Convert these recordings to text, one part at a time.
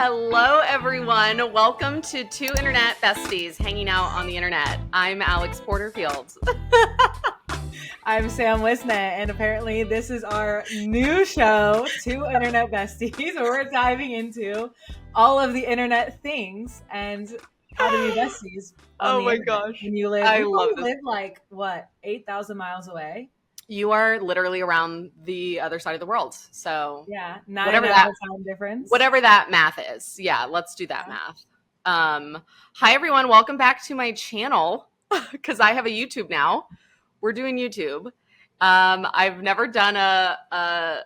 Hello, everyone. Welcome to Two Internet Besties Hanging Out on the Internet. I'm Alex Porterfield. I'm Sam Whisnant, and apparently this is our new show, Two Internet Besties, where we're diving into all of the internet things and how to be besties on the internet. Gosh. When you live, I we love probably live 8,000 miles away? You are literally around the other side of the world. So Yeah, whatever 9 hour time difference. Whatever that math is. Yeah, let's do that math. Hi, everyone. Welcome back to my channel because I have a YouTube now. We're doing YouTube. I've never done a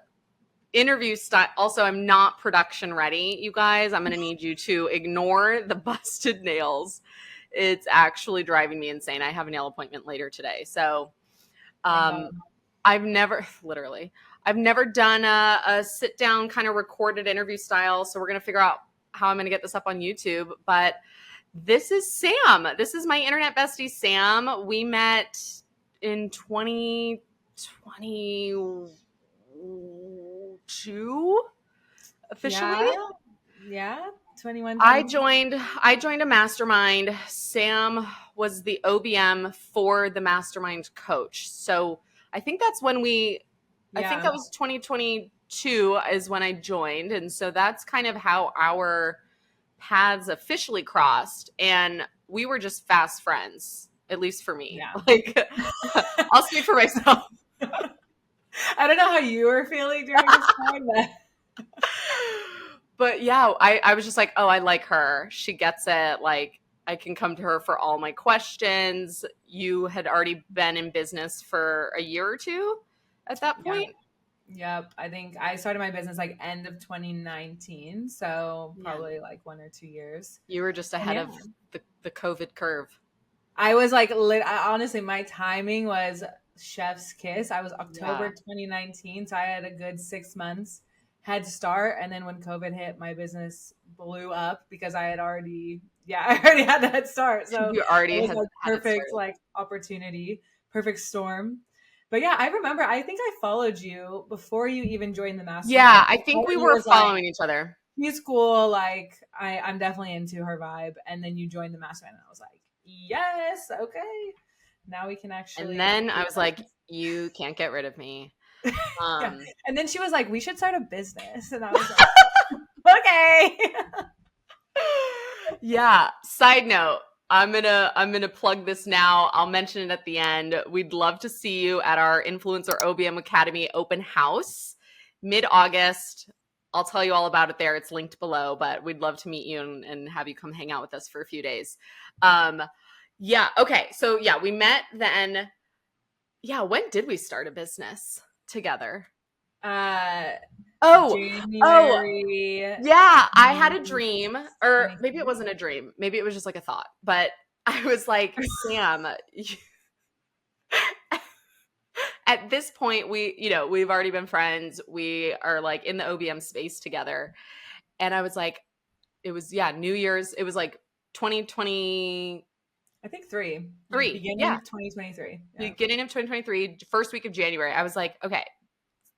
interview style. Also, I'm not production ready, you guys. I'm going to need you to ignore the busted nails. It's actually driving me insane. I have a nail appointment later today. So I've never done a sit down kind of recorded interview style. So we're going to figure out how I'm going to get this up on YouTube. But this is Sam. This is my internet bestie, Sam. We met in 2022 officially. Yeah. 21. I joined a mastermind. Sam was the OBM for the mastermind coach. So I think that's when I think that was 2022 is when I joined. And so that's kind of how our paths officially crossed. And we were just fast friends, at least for me. Yeah. Like, I'll speak for myself. I don't know how you were feeling during this time, but yeah, I was just like, oh, I like her. She gets it. Like, I can come to her for all my questions. You had already been in business for a year or two at that point. Yep. I think I started my business like end of 2019. So probably like 1 or 2 years. You were just ahead of the COVID curve. I was like, honestly, my timing was chef's kiss. I was October 2019. So I had a good 6 months head start. And then when COVID hit, my business blew up because I already had that head start. So you already it was had like perfect like opportunity, perfect storm. But yeah, I remember, I think I followed you before you even joined the mastermind. Yeah, I think we were following each other. She's cool. Like, I'm definitely into her vibe. And then you joined the mastermind, and I was like, yes, okay. Now we can actually. And then I was like, you can't get rid of me. Yeah. And then she was like, we should start a business. And I was like, okay. Yeah. Side note. I'm gonna plug this now. I'll mention it at the end. We'd love to see you at our Influencer OBM Academy open house mid-August. I'll tell you all about it there. It's linked below, but we'd love to meet you and have you come hang out with us for a few days. Yeah. Okay. So yeah, we met then. Yeah. When did we start a business together? January. Yeah, I had a dream, or maybe it wasn't a dream. Maybe it was just like a thought. But I was like, Sam, at this point, we've already been friends. We are like in the OBM space together. And I was like, it was, New Year's. It was like 2020. I think three. Beginning of 2023. Yeah. Beginning of 2023, first week of January. I was like, okay,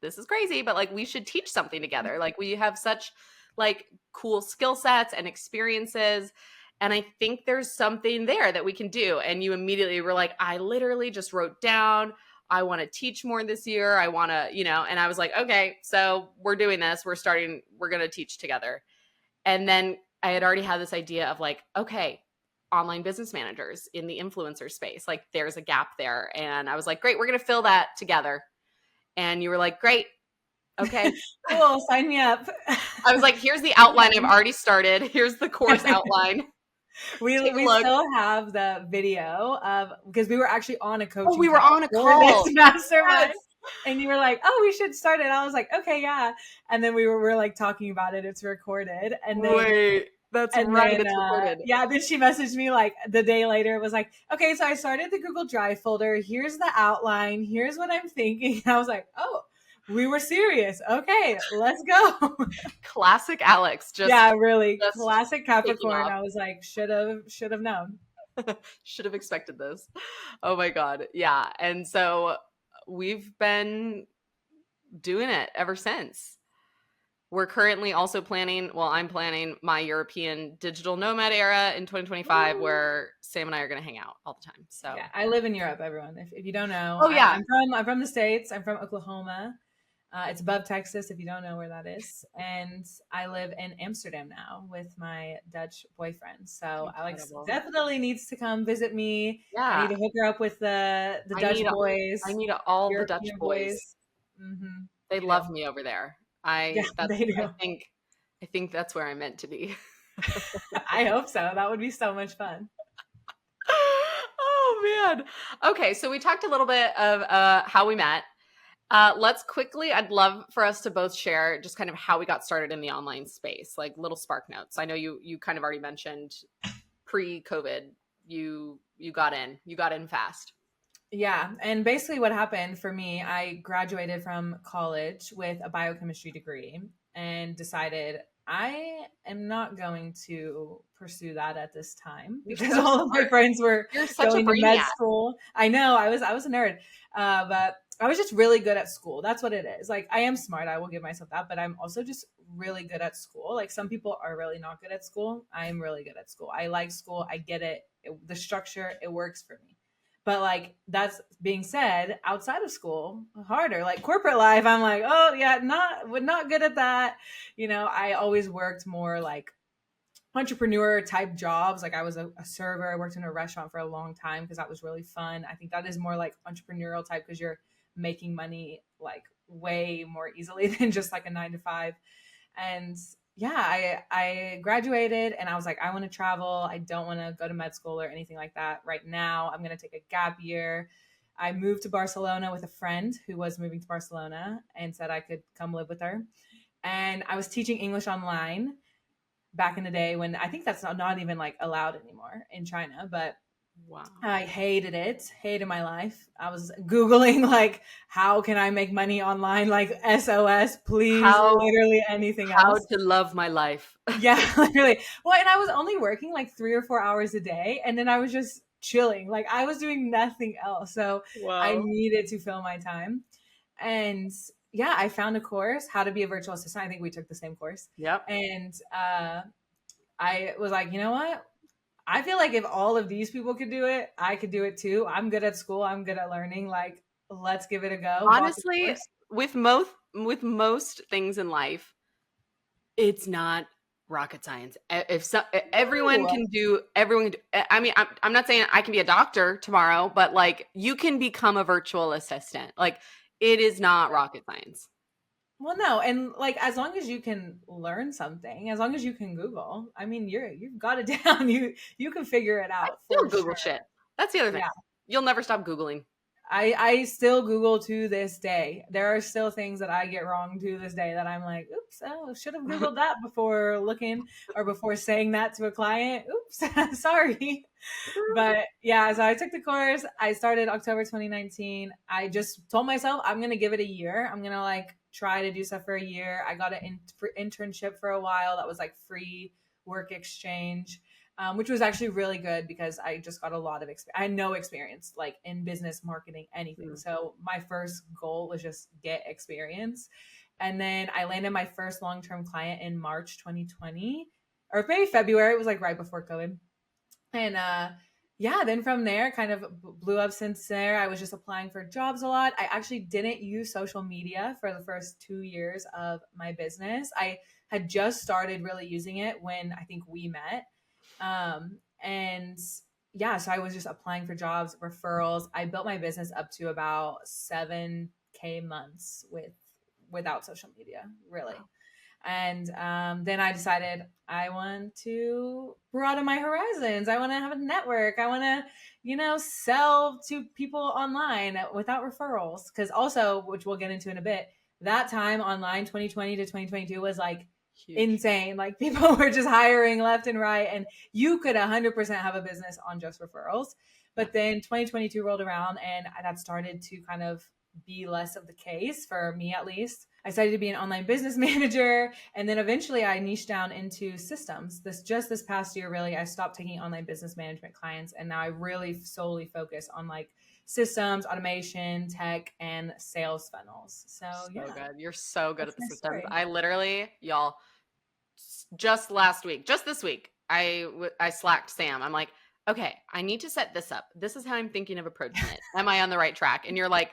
this is crazy, but like we should teach something together. Like we have such like cool skill sets and experiences. And I think there's something there that we can do. And you immediately were like, I literally just wrote down, I want to teach more this year. I want to, and I was like, okay, so we're doing this. We're going to teach together. And then I had already had this idea of like, okay, online business managers in the influencer space. Like there's a gap there. And I was like, great, we're going to fill that together. And you were like, great. Okay. Cool. Sign me up. I was like, here's the outline I've already started. Here's the course outline. We still have the video of, because we were actually on a coaching. Oh, we were on a call. Mastermind. Yes. And you were like, oh, we should start it. I was like, okay, yeah. And then we were like talking about it. It's recorded. And then wait. That's right. It's recorded. Yeah. Then she messaged me like the day later. It was like, okay, so I started the Google Drive folder. Here's the outline. Here's what I'm thinking. And I was like, oh, we were serious. Okay, let's go. Classic Alex. Really. Classic Capricorn. I was like, should have known. Should have expected this. Oh my God. Yeah. And so we've been doing it ever since. We're currently also planning, well, I'm planning my European digital nomad era in 2025 Ooh. where Sam and I are going to hang out all the time. So, Yeah, I live in Europe, everyone. If you don't know, oh yeah, I'm from the States. I'm from Oklahoma. It's above Texas, if you don't know where that is. And I live in Amsterdam now with my Dutch boyfriend. So Alex incredible. definitely needs to come visit me. I need Yeah. to hook her up with the I Dutch need boys, I need all the Dutch European boys. boys. Hmm. They You do. love me over there. Yeah, they do. I think that's where I'm meant to be. I hope so. That would be so much fun. Oh man. Okay, so we talked a little bit of how we met. Let's quickly, I'd love for us to both share just kind of how we got started in the online space, like little spark notes. I know you kind of already mentioned pre-COVID, you got in fast. Yeah. And basically, what happened for me, I graduated from college with a biochemistry degree and decided I am not going to pursue that at this time You're because so all of my smart. friends were You're such a going to med brainiac. school. I know I was a nerd, but I was just really good at school. That's what it is. Like, I am smart. I will give myself that, but I'm also just really good at school. Like, some people are really not good at school. I'm really good at school. I like school. I get the structure, it works for me. But like, that's being said, outside of school, harder. Like corporate life, I'm like, oh yeah, not good at that. I always worked more like entrepreneur type jobs. Like I was a server. I worked in a restaurant for a long time because that was really fun. I think that is more like entrepreneurial type because you're making money like way more easily than just like a 9 to 5. And yeah, I graduated and I was like, I want to travel. I don't want to go to med school or anything like that right now. I'm going to take a gap year. I moved to Barcelona with a friend who was moving to Barcelona and said I could come live with her. And I was teaching English online back in the day when I think that's not even like allowed anymore in China, but Wow. I hated it, hated my life. I was Googling, like, how can I make money online? Like, SOS, please, How literally anything how else. to love my life. Yeah, literally. Well, and I was only working like 3 or 4 hours a day, and then I was just chilling. Like, I was doing nothing else. So I Wow. needed to fill my time. And yeah, I found a course, How to Be a Virtual Assistant. I think we took the same course. Yep. And I was like, you know what? I feel like if all of these people could do it, I could do it too. I'm good at school. I'm good at learning. Like, let's give it a go. Bought the Honestly, course. with most things in life, it's not rocket science. If so, everyone No. can do everyone can do, I mean, I'm not saying I can be a doctor tomorrow, but like you can become a virtual assistant. Like it is not rocket science. Well, no, and like as long as you can learn something, as long as you can Google, I mean, you've got it down. You can figure it I out still for Google sure. shit. That's the other thing. Yeah. You'll never stop Googling. I still Google to this day. There are still things that I get wrong to this day that I'm like, oops, oh, should have Googled that before looking or before saying that to a client. Oops, sorry. But yeah, so I took the course. I started October 2019. I just told myself I'm going to give it a year. I'm going to like try to do stuff for a year. I got an internship for a while that was like free work exchange, which was actually really good because I just got a lot of experience. I had no experience like in business, marketing, anything. Mm. So my first goal was just get experience. And then I landed my first long term client in March 2020 or maybe February. It was like right before COVID. And yeah, then from there, kind of blew up since there. I was just applying for jobs a lot. I actually didn't use social media for the first 2 years of my business. I had just started really using it when I think we met. And yeah, so I was just applying for jobs, referrals. I built my business up to about 7K months without social media, really. And then I decided I want to broaden my horizons. I want to have a network. I want to, sell to people online without referrals. Because also, which we'll get into in a bit, that time online, 2020 to 2022, was like Huge. insane. Like people were just hiring left and right, and you could 100% have a business on just referrals. But then 2022 rolled around, and that started to kind of be less of the case for me, at least. I started to be an online business manager. And then eventually I niched down into systems. This past year, really, I stopped taking online business management clients. And now I really solely focus on like systems, automation, tech, and sales funnels. So So yeah, good. You're so good that's at the my systems. story. I literally, y'all, just last week, just this week, I slacked Sam. I'm like, okay, I need to set this up. This is how I'm thinking of approaching it. Am I on the right track? And you're like,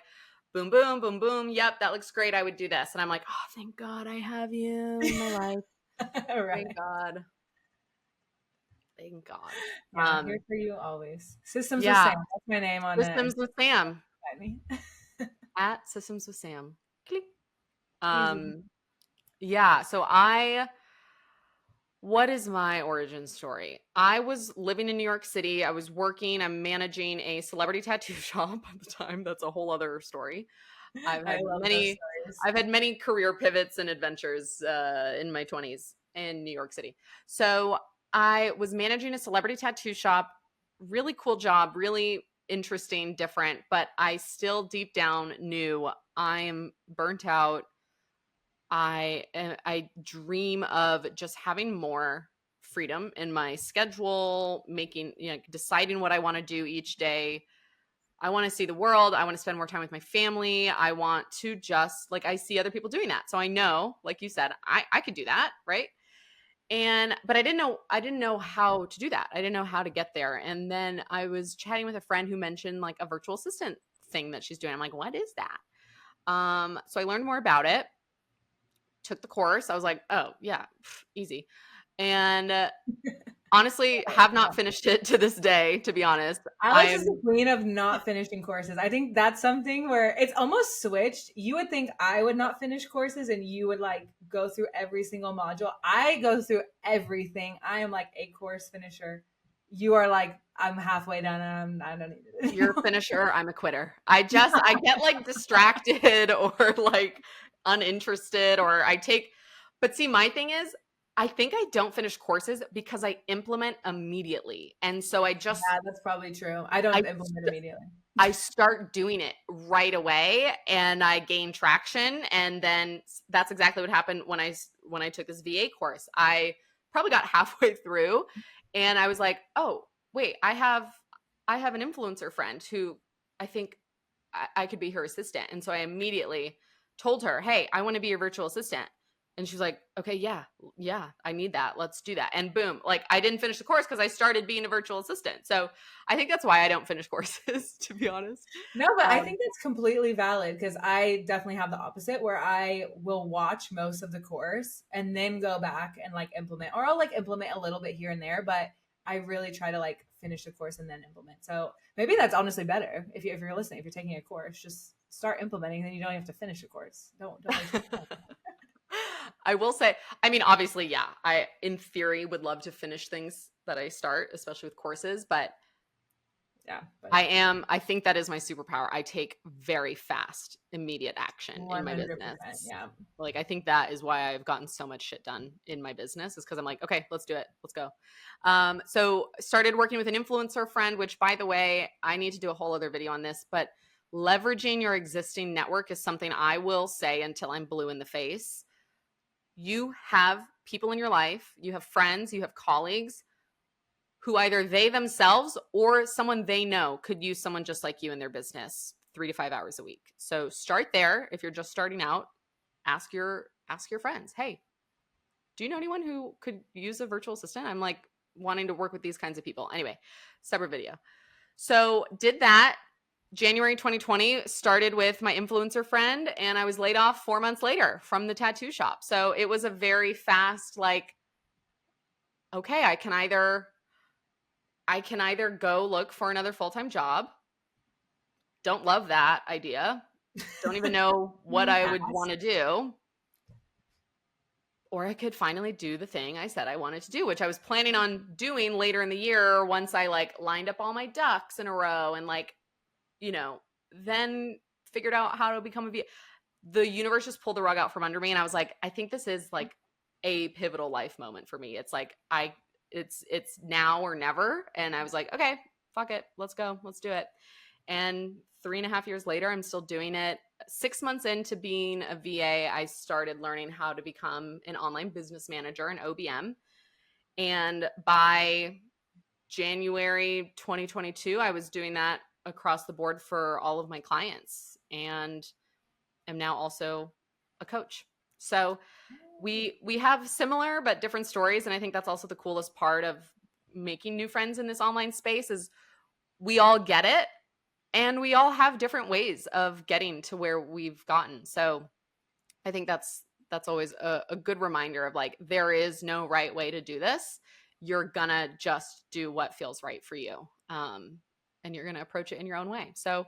boom, boom, boom, boom. Yep, that looks great. I would do this. And I'm like, oh, thank God I have you in my life. Thank Right. God. Thank God. Yeah, here for you always. Systems with Yeah, Sam. That's my name on it. Systems with Sam Me. at Systems with Sam. Click. Easy. Yeah. So what is my origin story? I was living in New York City. I was working, I'm managing a celebrity tattoo shop at the time. That's a whole other story. I've I had love those many stories. I've had many career pivots and adventures in my 20s in New York City. So I was managing a celebrity tattoo shop. Really cool job, really interesting, different, but I still deep down knew I am burnt out. I dream of just having more freedom in my schedule, making, deciding what I want to do each day. I want to see the world. I want to spend more time with my family. I want to just like I see other people doing that. So I know, like you said, I could do that, right? But I didn't know how to do that. I didn't know how to get there. And then I was chatting with a friend who mentioned like a virtual assistant thing that she's doing. I'm like, what is that? So I learned more about it, took the course. I was like, oh, yeah, easy. And honestly, have not finished it to this day, to be honest. Alex is the I'm queen of not finishing courses. I think that's something where it's almost switched. You would think I would not finish courses and you would like go through every single module. I go through everything. I am like a course finisher. You are like, I'm halfway done and I don't need it You're a anymore. finisher, I'm a quitter. I get like distracted or like uninterested or but see, my thing is, I think I don't finish courses because I implement immediately. And so Yeah, that's probably true. I I don't implement immediately. I start doing it right away and I gain traction. And then that's exactly what happened when I took this VA course. I probably got halfway through and I was like, oh, wait, I have an influencer friend who I think I could be her assistant. And so I immediately told her, hey, I want to be your virtual assistant. And she's like, okay, yeah, yeah, I need that. Let's do that. And boom, like I didn't finish the course because I started being a virtual assistant. So I think that's why I don't finish courses, to be honest. No, but I Um, think that's completely valid because I definitely have the opposite where I will watch most of the course and then go back and like implement, or I'll like implement a little bit here and there, but I really try to like finish the course and then implement. So maybe that's honestly better if you're listening, if you're taking a course, just start implementing, then you don't have to finish a course. Don't waste your time. I will say, I mean, obviously, yeah, I, in theory, would love to finish things that I start, especially with courses, but Yeah, but I think that is my superpower. I take very fast, immediate action in my 100%. business. Yeah. Like, I think that is why I've gotten so much shit done in my business is because I'm like, okay, let's do it. Let's go. So started working with an influencer friend, which by the way, I need to do a whole other video on this, but leveraging your existing network is something I will say until I'm blue in the face. You have people in your life, you have friends, you have colleagues who either they themselves or someone they know could use someone just like you in their business 3 to 5 hours a week. So start there. If you're just starting out, ask your friends, hey, do you know anyone who could use a virtual assistant? I'm like wanting to work with these kinds of people. Anyway, separate video. So did that. January 2020 started with my influencer friend, and I was laid off 4 months later from the tattoo shop. So it was a very fast, like, okay, I can either go look for another full-time job. Don't love that idea. Don't even know what I would Pass. want to do. Or I could finally do the thing I said I wanted to do, which I was planning on doing later in the year once I like lined up all my ducks in a row and like, you know, then figured out how to become a VA. The universe just pulled the rug out from under me and I was like, I think this is like a pivotal life moment for me. It's like it's now or never. And I was like, okay, fuck it. Let's go. Let's do it. And 3.5 years later, I'm still doing it. 6 months into being a VA, I started learning how to become an online business manager, an OBM. And by January 2022, I was doing that across the board for all of my clients, and am now also a coach. So we have similar but different stories, and I think that's also the coolest part of making new friends in this online space is we all get it, and we all have different ways of getting to where we've gotten. So I think that's always a good reminder of like, there is no right way to do this. You're gonna just do what feels right for you, and you're gonna approach it in your own way. So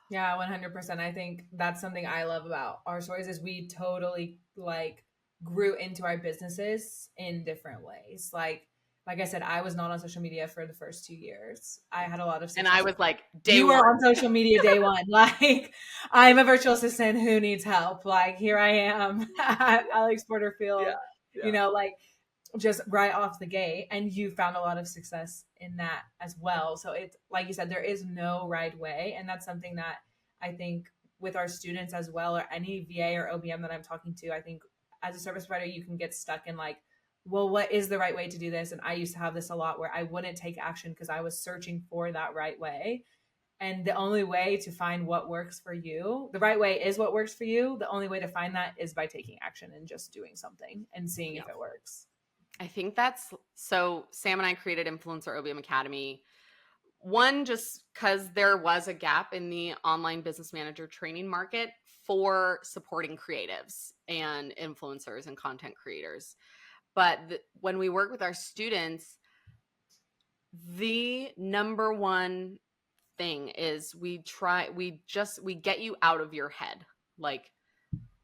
Yeah, 100%. I think that's something I love about our stories is we totally like grew into our businesses in different ways. Like I said, I was not on social media for the first 2 years. I had a lot of and I success. was like, day You were one. on social media day one. Like, I'm a virtual assistant who needs help. Like, here I am at Alex Porterfield, like just right off the gate. And you found a lot of success in that as well. So it's like you said, there is no right way. And that's something that I think with our students as well, or any VA or OBM that I'm talking to, I think as a service provider, you can get stuck in like, well, what is the right way to do this? And I used to have this a lot where I wouldn't take action because I was searching for that right way. And the only way to find what works for you, the right way is what works for you. The only way to find that is by taking action and just doing something and seeing if it works. I think that's so. Sam and I created Influencer OBM Academy. One, just because there was a gap in the online business manager training market for supporting creatives and influencers and content creators. But when we work with our students, the number one thing is we get you out of your head. Like,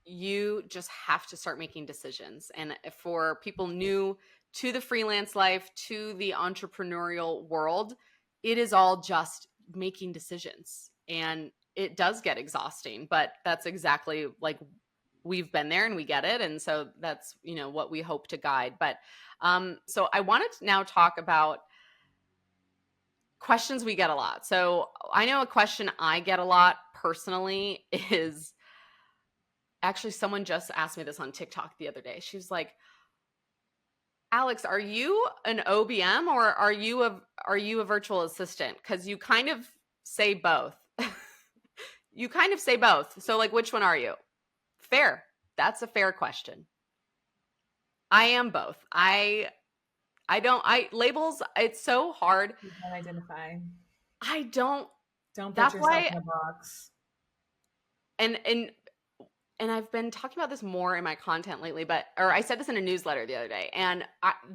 you just have to start making decisions. And for people new to the freelance life, to the entrepreneurial world, it is all just making decisions. And it does get exhausting, but that's exactly like, we've been there and we get it. And so that's, what we hope to guide. But so I wanted to now talk about questions we get a lot. So I know a question I get a lot personally is, actually, someone just asked me this on TikTok the other day. She was like, Alex, are you an OBM or are you a virtual assistant? Because you kind of say both. You kind of say both. So like, which one are you? Fair. That's a fair question. I am both. Labels, it's so hard. You can identify. I don't. Don't put That's yourself why, in a box. And I've been talking about this more in my content lately, or I said this in a newsletter the other day, and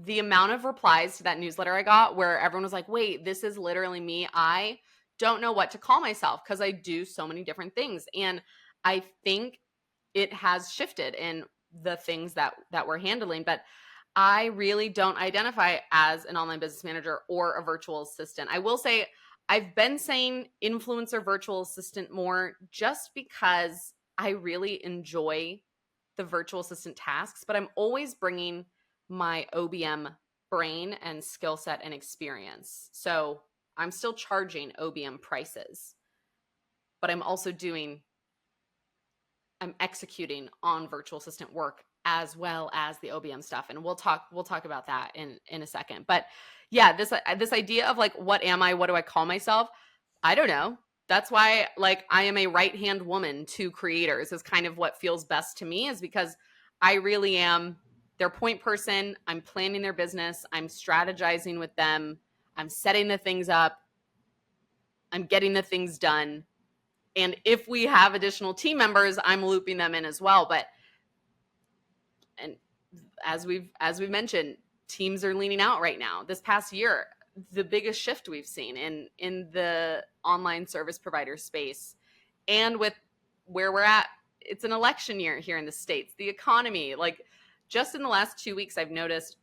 the amount of replies to that newsletter I got where everyone was like, wait, this is literally me. I don't know what to call myself because I do so many different things. And I think it has shifted in the things that we're handling, but I really don't identify as an online business manager or a virtual assistant. I will say I've been saying influencer virtual assistant more just because I really enjoy the virtual assistant tasks, but I'm always bringing my OBM brain and skill set and experience. So I'm still charging OBM prices, but I'm executing on virtual assistant work as well as the OBM stuff. And we'll talk about that in a second. But yeah, this idea of like, what am I? What do I call myself? I don't know. That's why, like, I am a right-hand woman to creators is kind of what feels best to me, is because I really am their point person. I'm planning their business. I'm strategizing with them. I'm setting the things up. I'm getting the things done. And if we have additional team members, I'm looping them in as well. And as we've mentioned, teams are leaning out right now. This past year, the biggest shift we've seen in the online service provider space, and with where we're at, it's an election year here in the States, the economy, like, just in the last 2 weeks, I've noticed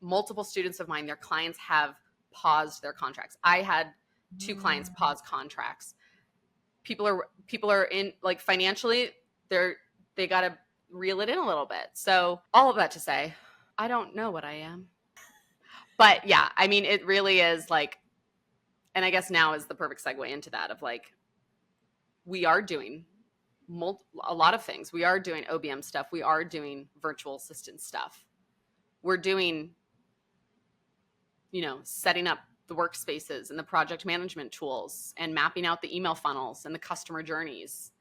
multiple students of mine, their clients have paused their contracts. I had 2 clients pause contracts. People are in, like, financially, they got to reel it in a little bit. So all of that to say, I don't know what I am. But yeah, I mean, it really is like, And I guess now is the perfect segue into that of like, we are doing a lot of things. We are doing OBM stuff. We are doing virtual assistant stuff. We're doing, setting up the workspaces and the project management tools and mapping out the email funnels and the customer journeys.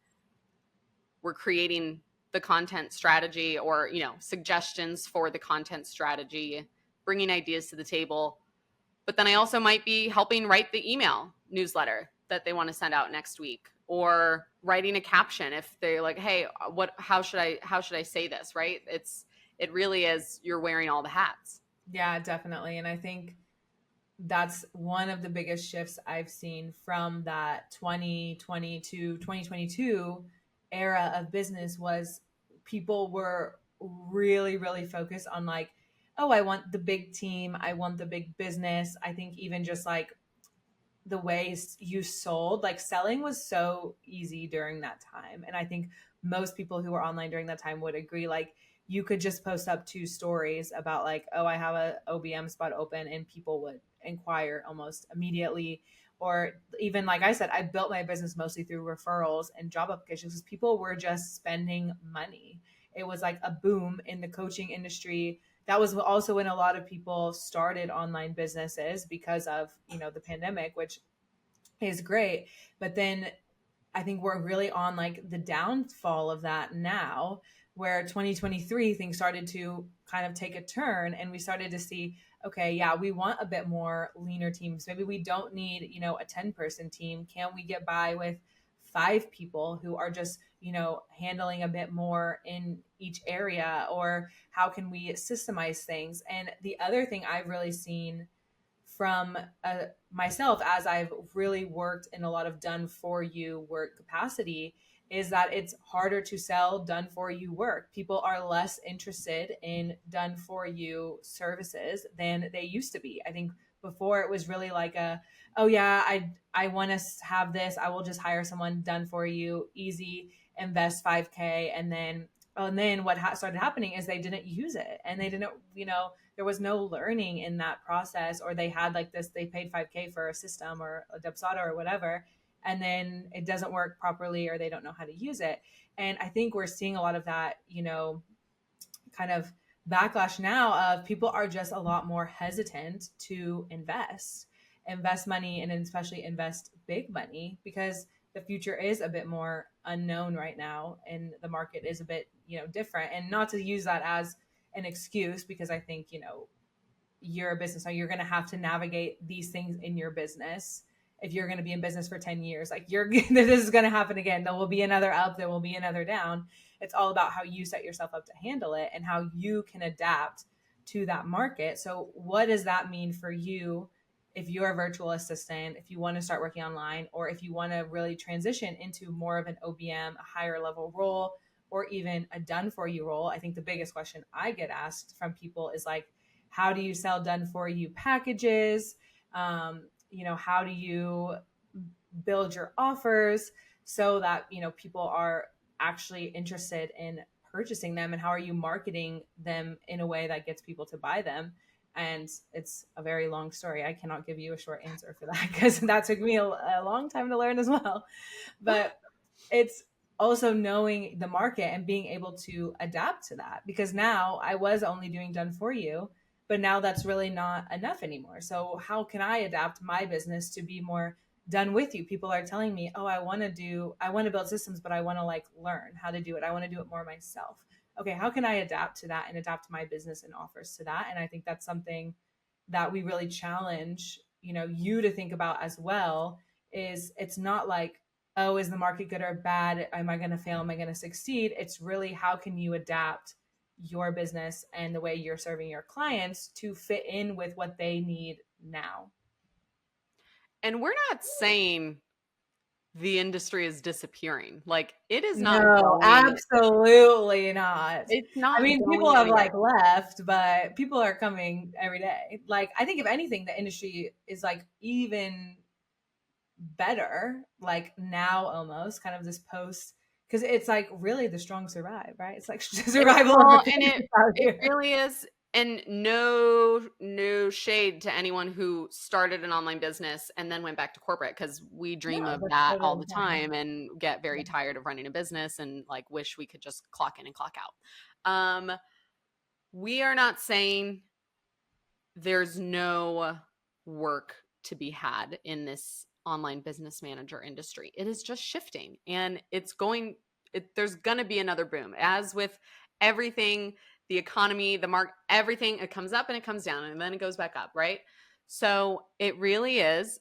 We're creating the content strategy or, suggestions for the content strategy, bringing ideas to the table. But then I also might be helping write the email newsletter that they want to send out next week, or writing a caption if they're like, hey, how should I say this, right? It really is, you're wearing all the hats. Yeah, definitely. And I think that's one of the biggest shifts I've seen from that 2020 to 2022 era of business was people were really, really focused on like, oh, I want the big team. I want the big business. I think even just like the ways you sold, like selling was so easy during that time. And I think most people who were online during that time would agree, like you could just post up 2 stories about like, oh, I have a OBM spot open, and people would inquire almost immediately. Or even like I said, I built my business mostly through referrals and job applications because people were just spending money. It was like a boom in the coaching industry. That was also when a lot of people started online businesses because of, the pandemic, which is great. But then I think we're really on like the downfall of that now, where 2023 things started to kind of take a turn, and we started to see, okay, yeah, we want a bit more leaner teams. Maybe we don't need, a 10-person team. Can we get by with 5 people who are just, handling a bit more in each area? Or how can we systemize things? And the other thing I've really seen from myself as I've really worked in a lot of done for you work capacity is that it's harder to sell done for you work. People are less interested in done for you services than they used to be. I think before it was really like oh yeah, I want to have this. I will just hire someone done for you, easy, invest 5K. And then what started happening is they didn't use it, and they didn't, there was no learning in that process, or they had like this, they paid 5K for a system or a Dubsado or whatever, and then it doesn't work properly, or they don't know how to use it. And I think we're seeing a lot of that, kind of backlash now of people are just a lot more hesitant to invest money, and especially invest big money, because the future is a bit more unknown right now, and the market is a bit, different. And not to use that as an excuse, because I think, you're a business owner, you're going to have to navigate these things in your business. If you're going to be in business for 10 years, like this is going to happen again. There will be another up, there will be another down. It's all about how you set yourself up to handle it and how you can adapt to that market. So what does that mean for you if you're a virtual assistant, if you want to start working online, or if you want to really transition into more of an OBM, a higher level role, or even a done for you role? I think the biggest question I get asked from people is like, how do you sell done for you packages? How do you build your offers so that, people are actually interested in purchasing them? And how are you marketing them in a way that gets people to buy them? And it's a very long story. I cannot give you a short answer for that, because that took me a long time to learn as well. But it's also knowing the market and being able to adapt to that, because now I was only doing done for you, but now that's really not enough anymore. So how can I adapt my business to be more done with you? People are telling me, oh, I want to build systems, but I want to like learn how to do it. I want to do it more myself. Okay, how can I adapt to that and adapt my business and offers to that? And I think that's something that we really challenge, you to think about as well. Is it's not like, oh, is the market good or bad? Am I going to fail? Am I going to succeed? It's really, how can you adapt your business and the way you're serving your clients to fit in with what they need now? And we're not saying the industry is disappearing. Like, it is not No, going. absolutely not. It's I not mean, people going have anywhere. like left, but people are coming every day. Like, I think if anything, the industry is like even better, like now almost kind of this post, because it's like really the strong survive, right? It's like survival of the Well, and fittest out it here. really is. And no shade to anyone who started an online business and then went back to corporate, because we dream No, of that's that all totally the fine. time and get very Yeah. tired of running a business and like wish we could just clock in and clock out. We are not saying there's no work to be had in this online business manager industry. It is just shifting, and there's going to be another boom. As with everything, the economy, the market, everything, it comes up and it comes down and then it goes back up, right? So it really is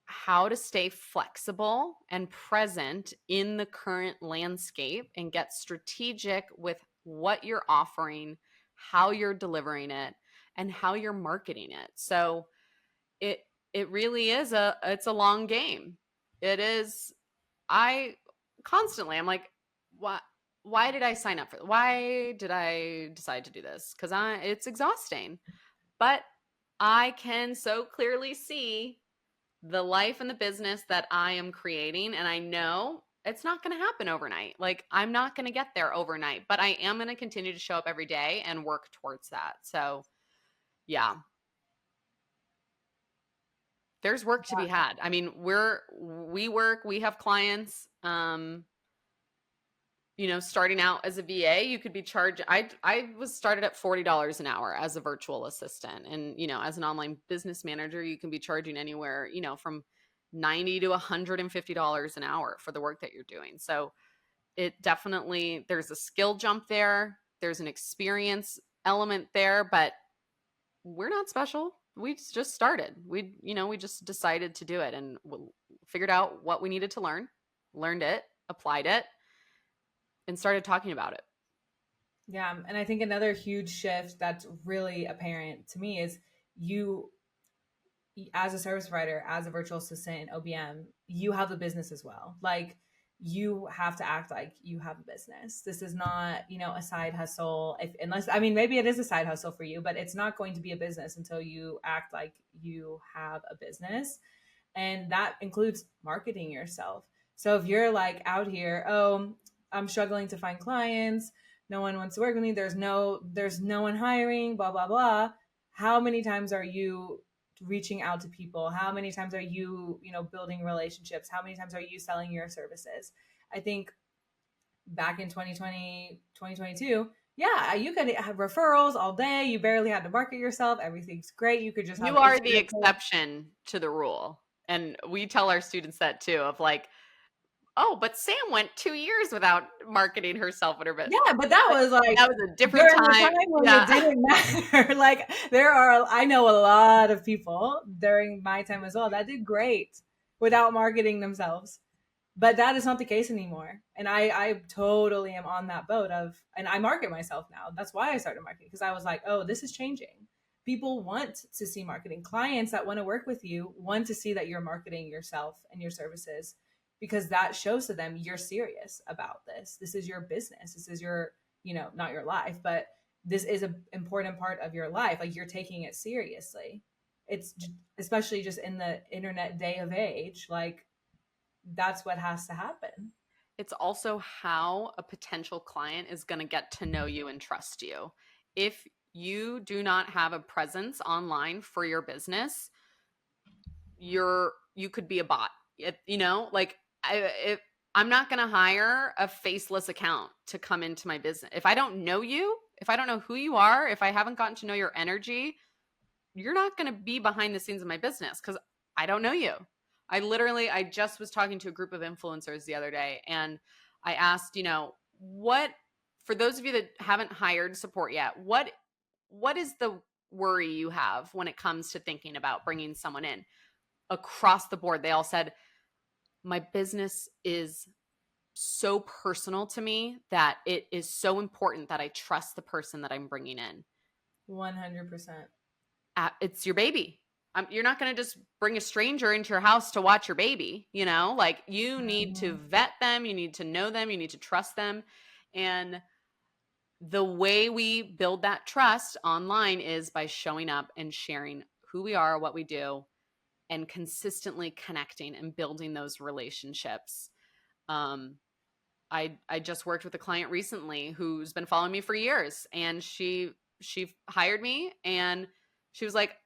how to stay flexible and present in the current landscape and get strategic with what you're offering, how you're delivering it, and how you're marketing it. So it it really is it's a long game. It is. I constantly I'm like, why did I sign up for it? Why did I decide to do this? Cuz I it's exhausting. But I can so clearly see the life and the business that I am creating. And I know it's not going to happen overnight. Like, I'm not going to get there overnight, but I am going to continue to show up every day and work towards that. So, yeah, there's work to be had. I mean, we have clients, starting out as a VA, you could be charged. I was started at $40 an hour as a virtual assistant. And, as an online business manager, you can be charging anywhere, from 90 to $150 an hour for the work that you're doing. So it definitely, there's a skill jump there. There's an experience element there, but we're not special. We just started. We just decided to do it and figured out what we needed to learn, learned it, applied it, and started talking about it. Yeah, and I think another huge shift that's really apparent to me is you, as a service provider, as a virtual assistant in OBM, you have a business as well. Like, you have to act like you have a business. This is not, a side hustle. Unless, I mean, maybe it is a side hustle for you, but it's not going to be a business until you act like you have a business. And that includes marketing yourself. So if you're like out here, oh, I'm struggling to find clients, no one wants to work with me, there's no one hiring, blah blah blah. How many times are you reaching out to people? How many times are you, building relationships? How many times are you selling your services? I think back in 2020, 2022, yeah, you could have referrals all day. You barely had to market yourself. Everything's great. You could just have You an are the Instagram page. exception to the rule. And we tell our students that too, of like, oh, but Sam went 2 years without marketing herself and her business. Yeah, but that was That like was a different during the time. time when it Yeah. didn't matter. Like, I know a lot of people during my time as well that did great without marketing themselves. But that is not the case anymore. And I totally am on that boat and I market myself now. That's why I started marketing, because I was like, oh, this is changing. People want to see marketing. Clients that want to work with you want to see that you're marketing yourself and your services, because that shows to them you're serious about this. This is your business. This is your, not your life, but this is an important part of your life. Like, you're taking it seriously. It's especially just in the internet day of age, like, that's what has to happen. It's also how a potential client is going to get to know you and trust you. If you do not have a presence online for your business, you could be a bot. Like, I'm not going to hire a faceless account to come into my business. If I don't know you, if I don't know who you are, if I haven't gotten to know your energy, you're not going to be behind the scenes of my business, because I don't know you. I just was talking to a group of influencers the other day, and I asked, for those of you that haven't hired support yet, what is the worry you have when it comes to thinking about bringing someone in? Across the board, they all said, my business is so personal to me that it is so important that I trust the person that I'm bringing in. 100%. It's your baby. You're not going to just bring a stranger into your house to watch your baby. Like, you need to Mhm. vet them. You need to know them. You need to trust them. And the way we build that trust online is by showing up and sharing who we are, what we do, and consistently connecting and building those relationships. I just worked with a client recently who's been following me for years, and she she hired me, and she was like,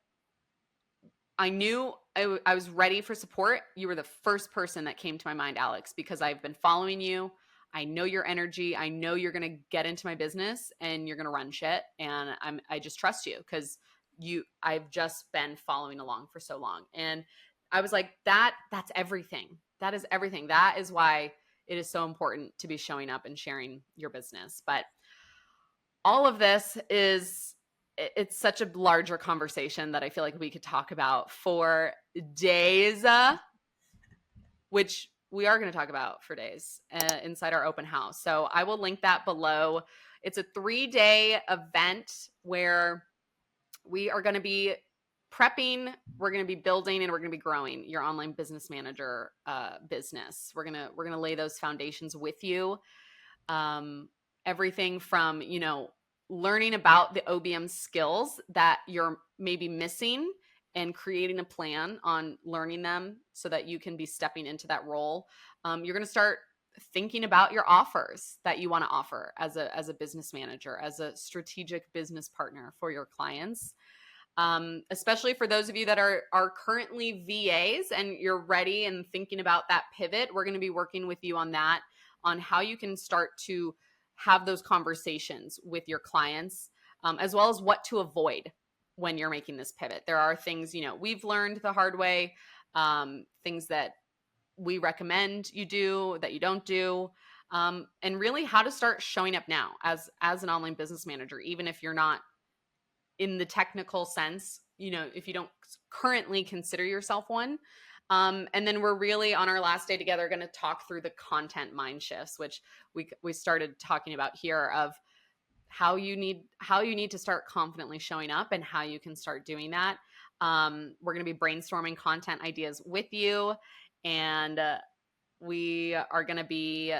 I knew I was ready for support. You were the first person that came to my mind, Alex, because I've been following you. I know your energy. I know you're going to get into my business and you're going to run shit. And I just trust you because I've just been following along for so long. And I was like, that's everything. That is everything. That is why it is so important to be showing up and sharing your business. But all of this it's such a larger conversation that I feel like we could talk about for days, which we are going to talk about for days inside our open house. So I will link that below. It's a 3-day event where we are going to be prepping, we're going to be building, and we're going to be growing your online business manager business. We're going to lay those foundations with you. Everything from, learning about the OBM skills that you're maybe missing and creating a plan on learning them so that you can be stepping into that role. You're going to start thinking about your offers that you want to offer as a business manager, as a strategic business partner for your clients. Especially for those of you that are currently VAs and you're ready and thinking about that pivot, we're going to be working with you on that, on how you can start to have those conversations with your clients, as well as what to avoid when you're making this pivot. There are things, we've learned the hard way, things that we recommend you do that you don't do, and really how to start showing up now as an online business manager, even if you're not in the technical sense, if you don't currently consider yourself one. And then we're really on our last day together going to talk through the content mind shifts, which we started talking about here, of how you need to start confidently showing up and how you can start doing that. We're going to be brainstorming content ideas with you, and we are going to be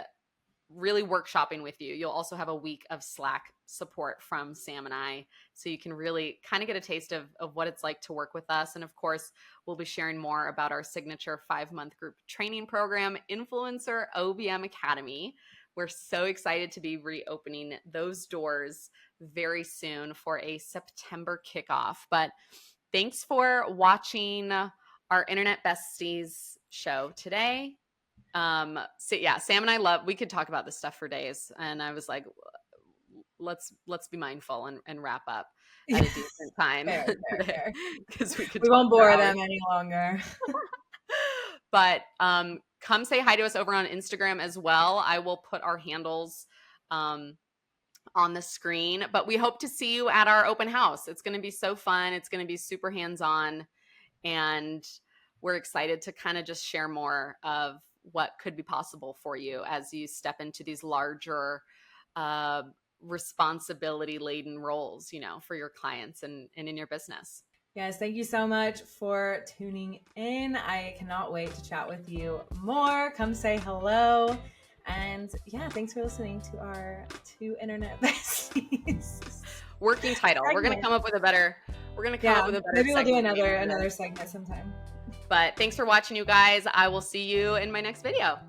really workshopping with you. You'll also have a week of Slack support from Sam and I, so you can really kind of get a taste of what it's like to work with us. And of course, we'll be sharing more about our signature 5-month group training program, Influencer OBM Academy. We're so excited to be reopening those doors very soon for a September kickoff. But thanks for watching our Internet Besties show today. So yeah, Sam and I we could talk about this stuff for days. And I was like, let's be mindful and wrap up at a decent time. Fair. Because we won't bore them any longer. But come say hi to us over on Instagram as well. I will put our handles on the screen, but we hope to see you at our open house. It's going to be so fun. It's going to be super hands-on, and we're excited to kind of just share more of what could be possible for you as you step into these larger responsibility laden roles, for your clients and in your business. Yes, thank you so much for tuning in. I cannot wait to chat with you more. Come say hello. And yeah, thanks for listening to our 2 Internet Besties. Working title. Segment. We're going to come up with a better maybe we'll do another segment sometime. But thanks for watching, you guys. I will see you in my next video.